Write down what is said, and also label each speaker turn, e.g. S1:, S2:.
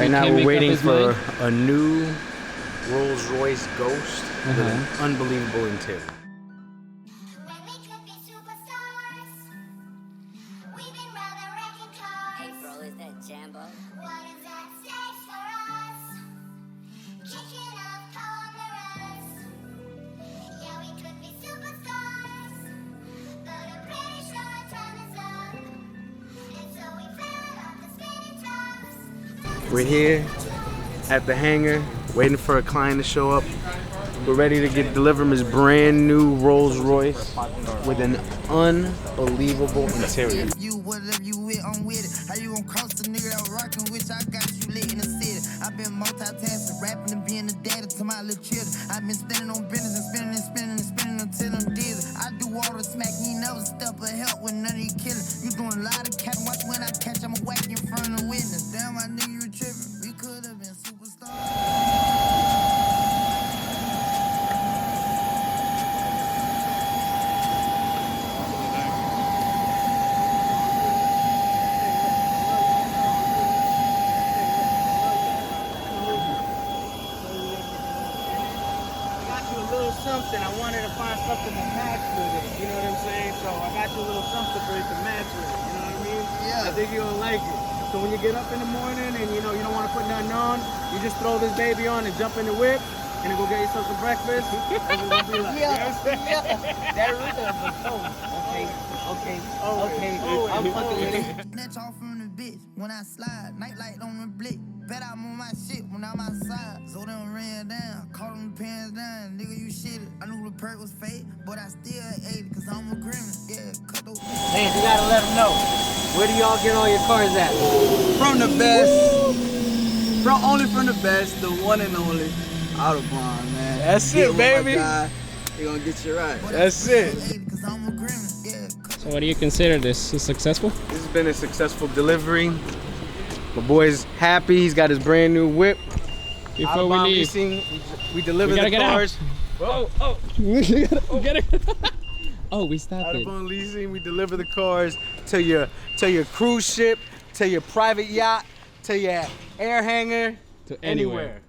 S1: Right now we're waiting for a new Rolls Royce Ghost with an unbelievable interior. We're here at the hangar, waiting for a client to show up. We're ready to deliver him his brand new Rolls Royce with an unbelievable interior.
S2: You whatever you with, I'm with it. How you gonna cross the nigga that rockin' with? I got you lit in the city. I've been multitasking, rapping and being the daddy to my little children. I've been spending on business and spending and spending and spending until I'm dizzy. I do all the smack, you never step or help with none of you killing. You doing a lot of cat, watch when I catch, I'ma whack in front of the witness. Damn, my nigga, you tripping. We could have been superstars.
S3: Something. I wanted to find something to match with it. You know what I'm saying? So I got you a little something for it to match with it. You know what I mean? Yeah. I think you'll like it. So when you get up in the morning and you know you don't want to put nothing on, you just throw this baby on and jump in the whip and then go get yourself some breakfast. That's what it's gonna be like. Yeah. You know what I'm saying?
S2: Yeah. That rhythm was so okay. I'm fucking with it. Snatch off from the bitch when I slide. Nightlight on the blick. Bet I'm on my shit when I'm outside. So them ran down, caught them pants down. Nigga, you shit it. I knew the perk was fake, but I still ate it, cause I'm a criminal. Yeah, cut those.
S4: Man, you gotta let them know. Where do y'all get all your cars at?
S5: From the best. Only from the best, the one and only Autobon, man.
S1: That's it, baby.
S5: He gonna get you right.
S1: That's it.
S6: So what do you consider this successful?
S1: This has been a successful delivery. My boy's happy. He's got his brand new whip.
S6: Before we leave,
S1: leasing, we deliver the cars.
S6: Oh, get it. Oh, we stopped it.
S1: Autobon leasing, we deliver the cars to your cruise ship, to your private yacht, to your air hangar,
S6: to anywhere.